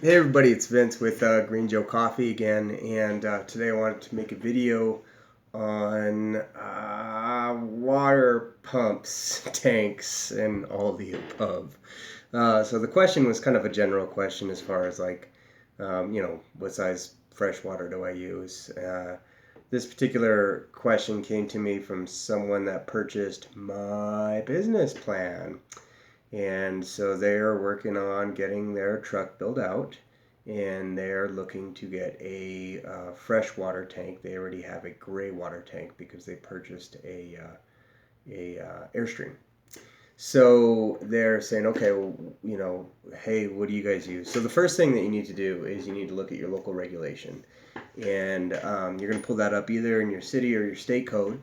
Hey everybody, it's Vince with Green Joe Coffee again, and today I wanted to make a video on water pumps, tanks, and all the above. So the question was kind of a general question as far as what size fresh water do I use? This particular question came to me from someone that purchased my business plan. And so they are working on getting their truck built out, and they're looking to get a freshwater tank. They already have a gray water tank because they purchased a Airstream. So they're saying, okay, well, hey, what do you guys use? So the first thing that you need to do is you need to look at your local regulation, and you're going to pull that up either in your city or your state code,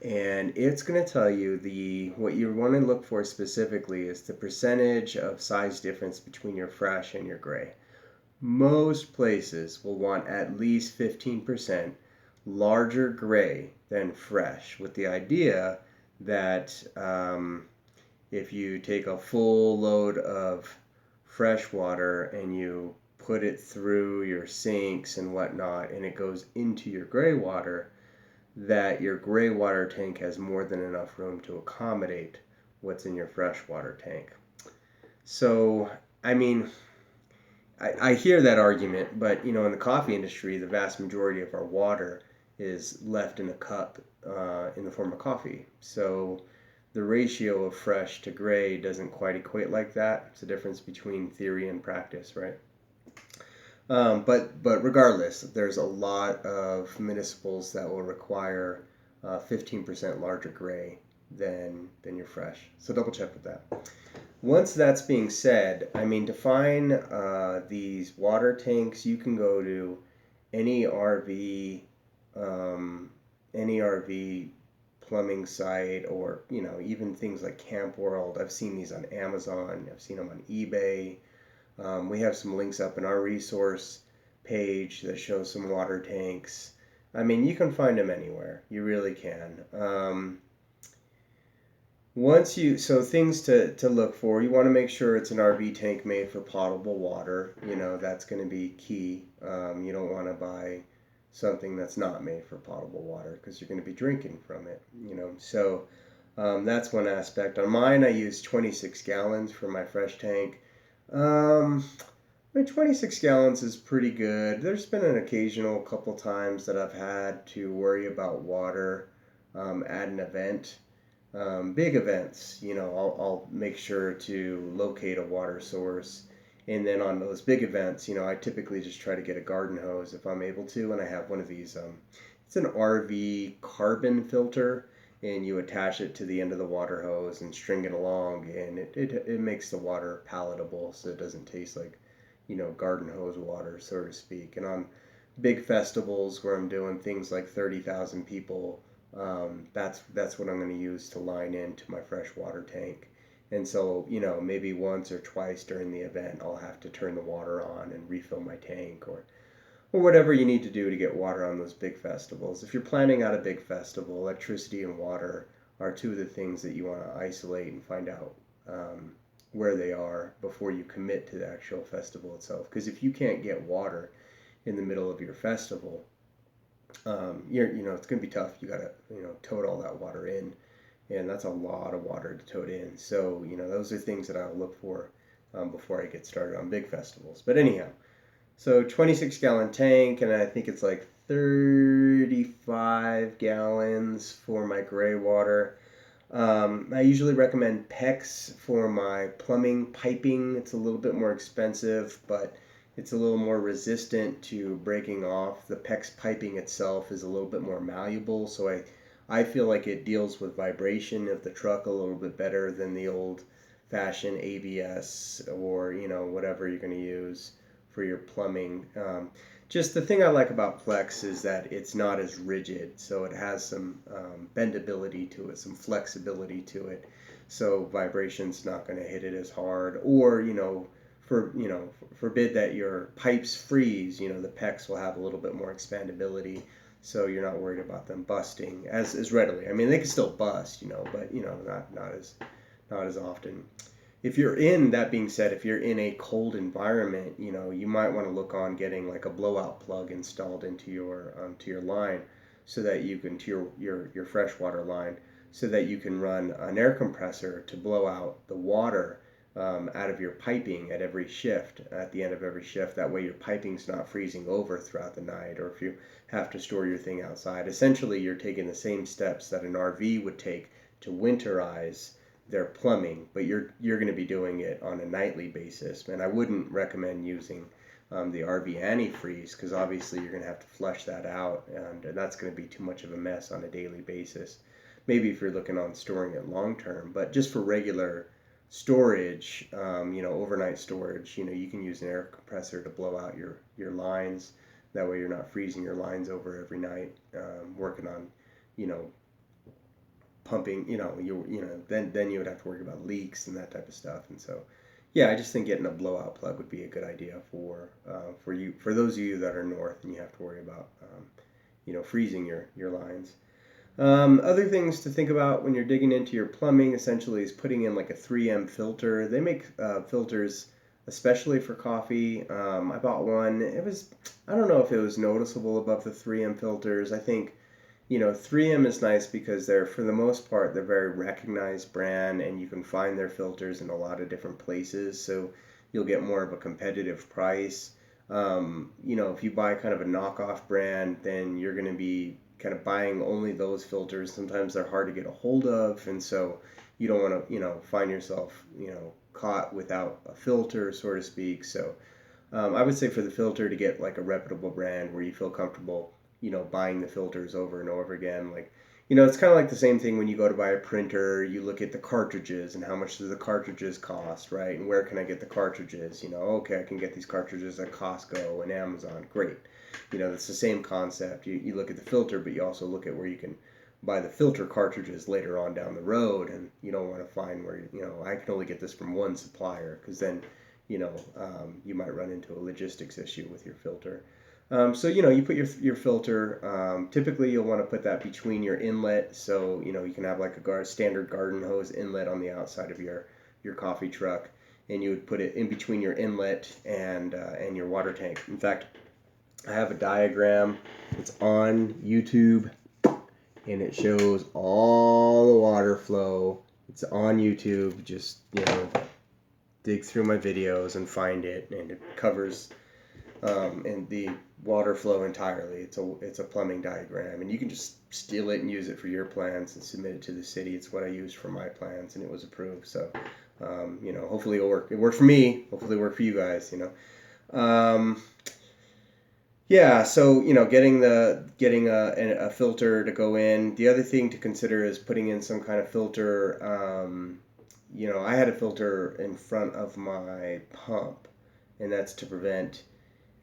and it's going to tell you what you want to look for specifically is the percentage of size difference between your fresh and your gray. Most places will want at least 15% larger gray than fresh, with the idea that if you take a full load of fresh water and you put it through your sinks and whatnot and it goes into your gray water, that your gray water tank has more than enough room to accommodate what's in your freshwater tank. So, I mean, I hear that argument, but in the coffee industry, the vast majority of our water is left in a cup in the form of coffee. So the ratio of fresh to gray doesn't quite equate like that. It's a difference between theory and practice, right? But regardless, there's a lot of municipals that will require 15% larger gray than your fresh. So double check with that. Once that's being said, I mean, to find these water tanks, you can go to any RV plumbing site, or even things like Camp World. I've seen these on Amazon. I've seen them on eBay. We have some links up in our resource page that shows some water tanks. I mean, you can find them anywhere. You really can. So things to look for, you want to make sure it's an RV tank made for potable water. That's going to be key. You don't want to buy something that's not made for potable water because you're going to be drinking from it. So that's one aspect. On mine, I use 26 gallons for my fresh tank. My 26 gallons is pretty good. There's been an occasional couple times that I've had to worry about water at an event. Big events, I'll make sure to locate a water source. And then on those big events, I typically just try to get a garden hose if I'm able to. And I have one of these, it's an RV carbon filter, and you attach it to the end of the water hose and string it along, and it makes the water palatable so it doesn't taste like, garden hose water, so to speak. And on big festivals where I'm doing things like 30,000 people, that's what I'm going to use to line into my fresh water tank. And so, maybe once or twice during the event, I'll have to turn the water on and refill my tank, or whatever you need to do to get water on those big festivals. If you're planning out a big festival, electricity and water are two of the things that you want to isolate and find out where they are before you commit to the actual festival itself. Because if you can't get water in the middle of your festival, it's going to be tough. You got to, tote all that water in, and that's a lot of water to tote in. So, those are things that I'll look for before I get started on big festivals. But anyhow, so 26 gallon tank, and I think it's like 35 gallons for my gray water. I usually recommend PEX for my plumbing piping. It's a little bit more expensive, but it's a little more resistant to breaking off. The PEX piping itself is a little bit more malleable, so I feel like it deals with vibration of the truck a little bit better than the old-fashioned ABS or, whatever you're going to use for your plumbing. Just the thing I like about Plex is that it's not as rigid, so it has some bendability to it, some flexibility to it. So vibration's not going to hit it as hard, or forbid that your pipes freeze. The PEX will have a little bit more expandability, so you're not worried about them busting as readily. I mean, they can still bust, but not as often. if you're in, that being said, if you're in a cold environment, you might want to look on getting like a blowout plug installed into your line, so that you can, to your freshwater line, so that you can run an air compressor to blow out the water out of your piping at every shift, at the end of every shift. That way your piping's not freezing over throughout the night, or if you have to store your thing outside. Essentially, you're taking the same steps that an RV would take to winterize their plumbing, but you're going to be doing it on a nightly basis. And I wouldn't recommend using the RV antifreeze, because obviously you're going to have to flush that out, and that's going to be too much of a mess on a daily basis. Maybe if you're looking on storing it long term, but just for regular storage, overnight storage, you can use an air compressor to blow out your lines. That way you're not freezing your lines over every night, working on, pumping, then you would have to worry about leaks and that type of stuff. And so, yeah, I just think getting a blowout plug would be a good idea for those of you that are north and you have to worry about, freezing your lines. Other things to think about when you're digging into your plumbing, essentially, is putting in like a 3M filter. They make filters especially for coffee. I bought one. I don't know if it was noticeable above the 3M filters. I think, 3M is nice because for the most part, they're a very recognized brand, and you can find their filters in a lot of different places. So you'll get more of a competitive price. If you buy kind of a knockoff brand, then you're going to be kind of buying only those filters. Sometimes they're hard to get a hold of, and so you don't want to, find yourself, caught without a filter, so to speak. So I would say for the filter, to get like a reputable brand where you feel comfortable, buying the filters over and over again. Like, it's kind of like the same thing when you go to buy a printer. You look at the cartridges and how much do the cartridges cost, right? And where can I get the cartridges? Okay, I can get these cartridges at Costco and Amazon. Great. It's the same concept. You look at the filter, but you also look at where you can buy the filter cartridges later on down the road, and you don't want to find where, I can only get this from one supplier, because then, you might run into a logistics issue with your filter. So, you put your filter, typically you'll want to put that between your inlet. So, you can have like a standard garden hose inlet on the outside of your coffee truck, and you would put it in between your inlet and your water tank. In fact, I have a diagram. It's on YouTube, and it shows all the water flow. It's on YouTube. Just, dig through my videos and find it, and it covers and the water flow entirely. It's a plumbing diagram, and you can just steal it and use it for your plans and submit it to the city. It's what I used for my plans, and it was approved. So, hopefully it'll work. It worked for me. Hopefully it worked for you guys. Yeah, so getting a filter to go in. The other thing to consider is putting in some kind of filter. I had a filter in front of my pump, and that's to prevent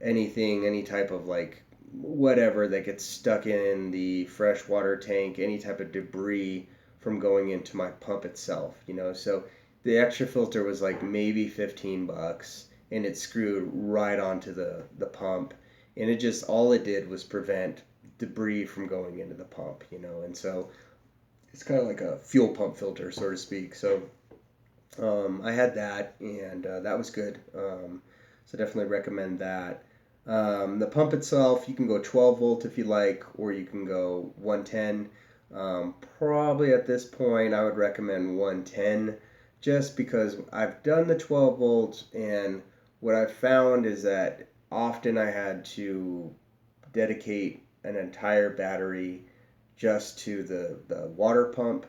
any type of like whatever that gets stuck in the freshwater tank, any type of debris from going into my pump itself. So the extra filter was like maybe $15, and it screwed right onto the pump. And all it did was prevent debris from going into the pump, and so it's kind of like a fuel pump filter, so to speak. So I had that, and that was good. So definitely recommend that. The pump itself, you can go 12 volt if you like, or you can go 110. Probably at this point, I would recommend 110, just because I've done the 12 volts, and what I've found is that often I had to dedicate an entire battery just to the water pump.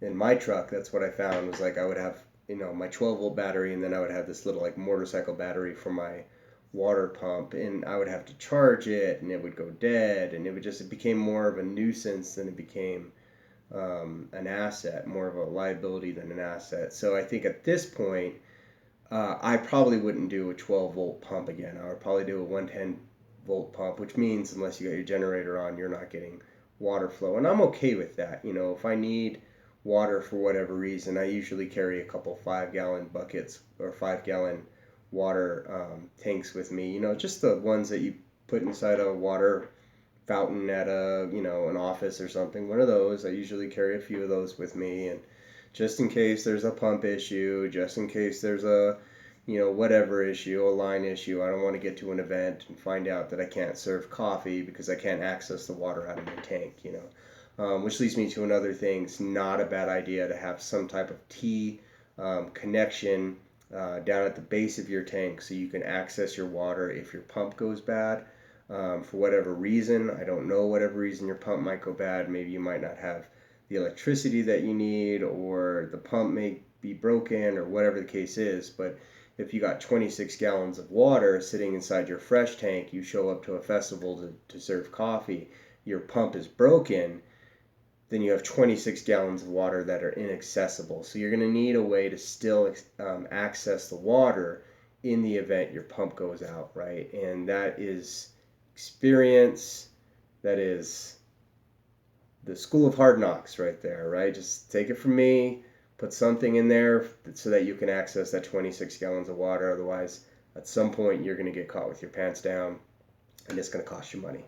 In my truck, that's what I found, was like I would have, my 12 volt battery, and then I would have this little like motorcycle battery for my water pump, and I would have to charge it, and it would go dead, and it became more of a nuisance than it became an asset, more of a liability than an asset. So I think at this point, I probably wouldn't do a 12 volt pump again. I would probably do a 110 volt pump, which means unless you got your generator on, you're not getting water flow. And I'm okay with that. If I need water for whatever reason, I usually carry a couple 5-gallon buckets or 5-gallon water tanks with me. Just the ones that you put inside a water fountain at an office or something. One of those. I usually carry a few of those with me, and just in case there's a pump issue, just in case there's a, whatever issue, a line issue. I don't want to get to an event and find out that I can't serve coffee because I can't access the water out of my tank, which leads me to another thing. It's not a bad idea to have some type of T connection down at the base of your tank so you can access your water if your pump goes bad. For whatever reason, I don't know whatever reason your pump might go bad. Maybe you might not have the electricity that you need, or the pump may be broken, or whatever the case is. But if you got 26 gallons of water sitting inside your fresh tank, you show up to a festival to serve coffee, your pump is broken, then you have 26 gallons of water that are inaccessible. So you're going to need a way to still access the water in the event your pump goes out, right? And that is experience. That is the school of hard knocks right there, right? Just take it from me, put something in there so that you can access that 26 gallons of water. Otherwise, at some point, you're going to get caught with your pants down, and it's going to cost you money.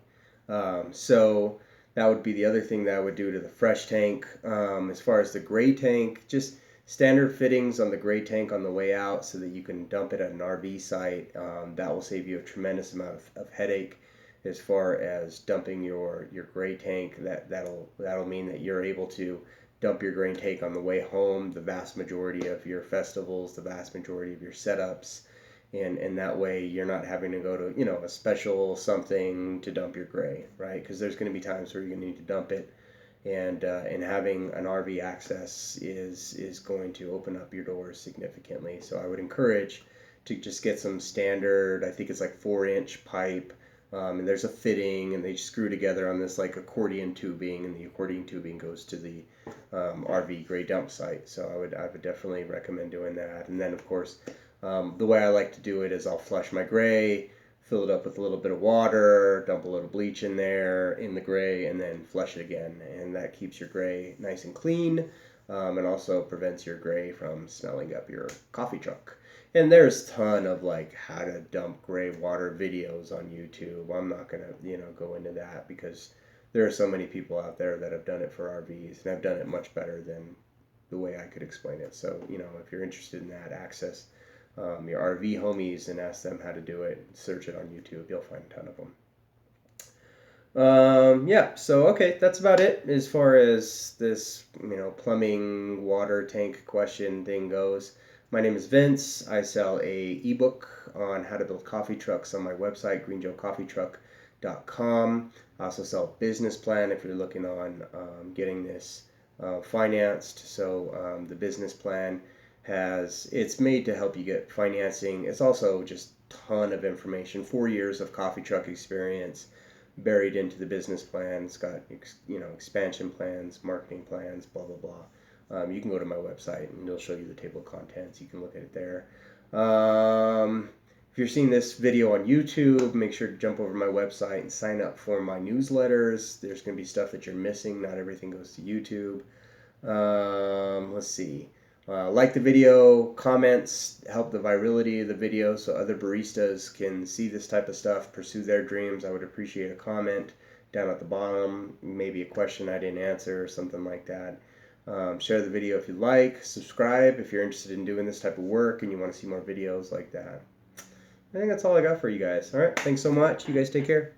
So that would be the other thing that I would do to the fresh tank. As far as the gray tank, just standard fittings on the gray tank on the way out so that you can dump it at an RV site. That will save you a tremendous amount of headache. As far as dumping your gray tank, that'll mean that you're able to dump your gray tank on the way home the vast majority of your festivals, the vast majority of your setups, and that way you're not having to go to a special something to dump your gray, right? Because there's going to be times where you're going to need to dump it, and having an RV access is going to open up your doors significantly. So I would encourage to just get some standard, I think it's like 4-inch pipe. And there's a fitting, and they screw together on this like accordion tubing, and the accordion tubing goes to the RV gray dump site. So I would definitely recommend doing that. And then of course, the way I like to do it is I'll flush my gray, fill it up with a little bit of water, dump a little bleach in there in the gray, and then flush it again. And that keeps your gray nice and clean, and also prevents your gray from smelling up your coffee truck. And there's a ton of like how to dump gray water videos on YouTube. I'm not gonna go into that because there are so many people out there that have done it for RVs and have done it much better than the way I could explain it. So if you're interested in that, access your RV homies and ask them how to do it. Search it on YouTube. You'll find a ton of them. Yeah, so okay, that's about it as far as this plumbing water tank question thing goes. My name is Vince. I sell a ebook on how to build coffee trucks on my website, greenjoecoffeetruck.com. I also sell a business plan if you're looking on getting this financed. So the business plan it's made to help you get financing. It's also just a ton of information, 4 years of coffee truck experience buried into the business plan. It's got expansion plans, marketing plans, blah blah blah. You can go to my website and it'll show you the table of contents. You can look at it there. If you're seeing this video on YouTube, make sure to jump over to my website and sign up for my newsletters. There's going to be stuff that you're missing. Not everything goes to YouTube. Let's see. Like the video, comments help the virality of the video so other baristas can see this type of stuff, pursue their dreams. I would appreciate a comment down at the bottom, maybe a question I didn't answer or something like that. Share the video if you like. Subscribe if you're interested in doing this type of work and you want to see more videos like that. I think that's all I got for you guys. All right, thanks so much. You guys take care.